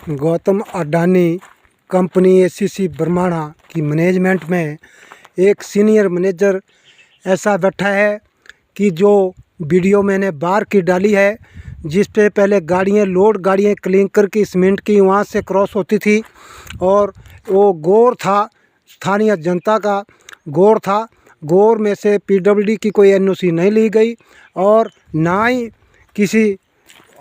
Gautam Adani company ACC Barmana की management में एक सीनियर मैनेजर ऐसा बैठा है कि जो वीडियो मैंने बाहर की डाली है, जिस पे पहले गाड़ियाँ क्लिंकर की सीमेंट की वहाँ से क्रॉस होती थी और वो गोर था, स्थानीय जनता का गोर था। गोर में से पीडब्ल्यूडी की कोई एनओसी नहीं ली गई और ना ही किसी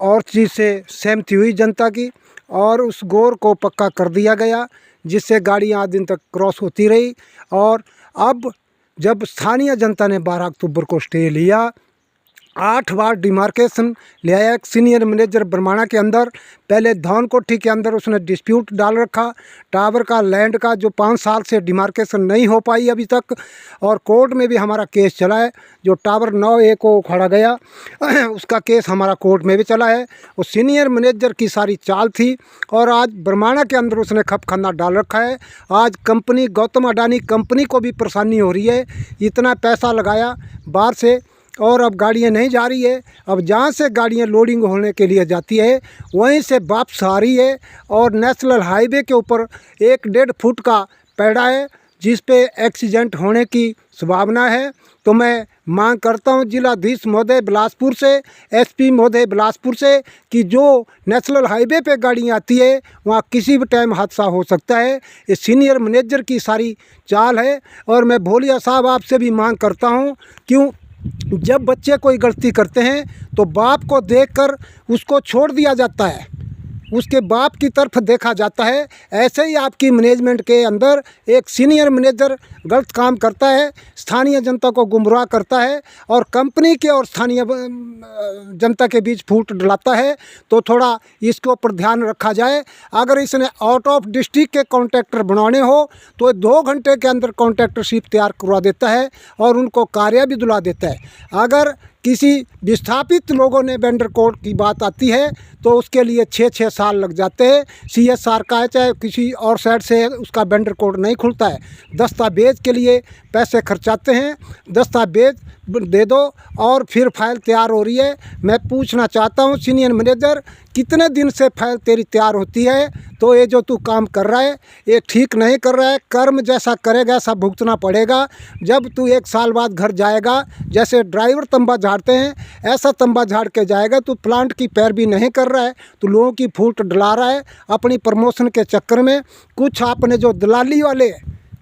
और चीज़ से सहमति हुई जनता की, और उस गोर को पक्का कर दिया गया, जिससे गाड़ियाँ दिन तक क्रॉस होती रही। और अब जब स्थानीय जनता ने 12 अक्टूबर को स्टे लिया, 8 बार डिमार्केशन ले आया एक सीनियर मैनेजर बरमाणा के अंदर। पहले धौन कोठी के अंदर उसने डिस्प्यूट डाल रखा, टावर का लैंड का, जो 5 साल से डिमार्केशन नहीं हो पाई अभी तक, और कोर्ट में भी हमारा केस चला है। जो टावर 9A को उखाड़ा गया उसका केस हमारा कोर्ट में भी चला है। वो सीनियर मैनेजर की सारी चाल थी और आज बरमाणा के अंदर उसने खपखाना डाल रखा है। आज कंपनी गौतम अडानी कंपनी को भी परेशानी हो रही है, इतना पैसा लगाया बाहर से और अब गाड़ियाँ नहीं जा रही है। अब जहाँ से गाड़ियाँ लोडिंग होने के लिए जाती है वहीं से वापस आ रही है, और नेशनल हाईवे के ऊपर 1-1.5 फुट का पैड़ा है, जिस पे एक्सीडेंट होने की संभावना है। तो मैं मांग करता हूं जिलाधीश महोदय बिलासपुर से, एसपी महोदय बिलासपुर से, कि जो नेशनल हाईवे पे गाड़ियाँ आती है वहाँ किसी भी टाइम हादसा हो सकता है। ये सीनियर मैनेजर की सारी चाल है। और मैं भोलिया साहब आपसे भी मांग करता हूँ, क्यों जब बच्चे कोई गलती करते हैं तो बाप को देखकर उसको छोड़ दिया जाता है, उसके बाप की तरफ देखा जाता है। ऐसे ही आपकी मैनेजमेंट के अंदर एक सीनियर मैनेजर गलत काम करता है, स्थानीय जनता को गुमराह करता है और कंपनी के और स्थानीय जनता के बीच फूट डलाता है। तो थोड़ा इसके ऊपर ध्यान रखा जाए। अगर इसने आउट ऑफ डिस्ट्रिक्ट के कॉन्ट्रैक्टर बनाने हो तो 2 घंटे के अंदर कॉन्ट्रैक्टरशिप तैयार करवा देता है और उनको कार्य भी दिला देता है। अगर किसी विस्थापित लोगों ने वेंडर कोड की बात आती है तो उसके लिए 6-6 साल लग जाते हैं। CSR का है, चाहे किसी और साइड से उसका वेंडर कोड नहीं खुलता है। दस्तावेज के लिए पैसे खर्चाते हैं, दस्तावेज दे दो और फिर फाइल तैयार हो रही है। मैं पूछना चाहता हूँ सीनियर मैनेजर, कितने दिन से फाइल तेरी तैयार होती है? तो ये जो तू काम कर रहा है ये ठीक नहीं कर रहा है। कर्म जैसा करेगा ऐसा भुगतना पड़ेगा। जब तू 1 साल बाद घर जाएगा, जैसे ड्राइवर तंबा झाड़ते हैं ऐसा तंबा झाड़ के जाएगा। तू प्लांट की पैरवी नहीं कर रहा है, तू लोगों की फूट डला रहा है अपनी प्रमोशन के चक्कर में। कुछ आपने जो दलाली वाले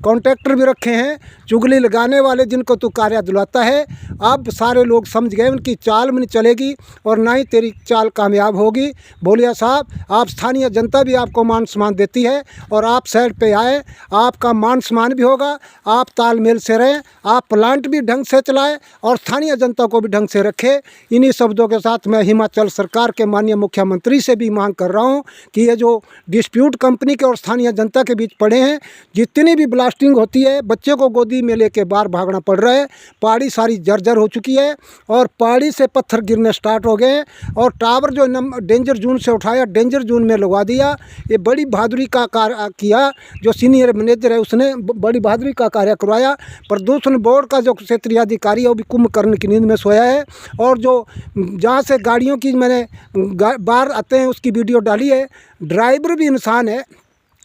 कॉन्ट्रैक्टर भी रखे हैं, चुगली लगाने वाले, जिनको तू कार्य दिलाता है, अब सारे लोग समझ गए उनकी चाल में नहीं चलेगी और ना ही तेरी चाल कामयाब होगी। भोलिया साहब, आप स्थानीय जनता भी आपको मान सम्मान देती है और आप साइड पे आए, आपका मान सम्मान भी होगा। आप तालमेल से रहें, आप प्लांट भी ढंग से चलाएं और स्थानीय जनता को भी ढंग से रखें। इन्हीं शब्दों के साथ मैं हिमाचल सरकार के माननीय मुख्यमंत्री से भी मांग कर रहा हूँ कि ये जो डिस्प्यूट कंपनी के और स्थानीय जनता के बीच पड़े हैं, जितनी भी ब्लास्टिंग होती है, बच्चे को गोदी में लेके बाहर भागना पड़ रहा है। पहाड़ी सारी जर्जर हो चुकी है और पहाड़ी से पत्थर गिरने स्टार्ट हो गए हैं और टावर जो डेंजर जोन से उठाया डेंजर जोन में लगवा दिया। ये बड़ी बहादुरी का कार्य किया। जो सीनियर मैनेजर है उसने बड़ी बहादुरी का कार्य करवाया। प्रदूषण बोर्ड का जो क्षेत्रीय अधिकारी है वो भी कुंभकर्ण की नींद में सोया है। और जो जहाँ से गाड़ियों की मैंने बाहर आते हैं उसकी वीडियो डाली है। ड्राइवर भी इंसान है,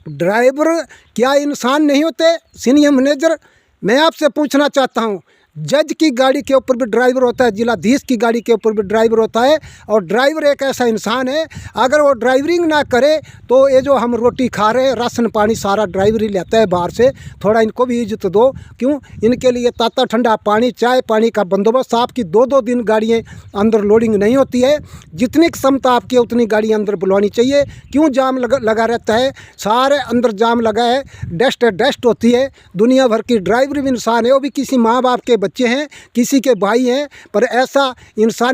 ड्राइवर क्या इंसान नहीं होते? सीनियर मैनेजर, मैं आपसे पूछना चाहता हूँ, जज की गाड़ी के ऊपर भी ड्राइवर होता है, जिलाधीश की गाड़ी के ऊपर भी ड्राइवर होता है, और ड्राइवर एक ऐसा इंसान है, अगर वो ड्राइवरिंग ना करे तो ये जो हम रोटी खा रहे हैं, राशन पानी सारा ड्राइवर ही लेता है बाहर से। थोड़ा इनको भी इज्जत दो। क्यों? इनके लिए ताता ठंडा पानी, चाय पानी का बंदोबस्त। आपकी 2-2 दिन गाड़ियाँ अंदर लोडिंग नहीं होती है, जितनी क्षमता आपकी उतनी गाड़ी अंदर बुलवानी चाहिए। क्यों जाम लगा रहता है? सारे अंदर जाम लगा है, डस्ट होती है। दुनिया भर की ड्राइवर भी इंसान है, वो भी किसी माँ बाप के बच्चे हैं, किसी के भाई हैं, पर ऐसा इंसान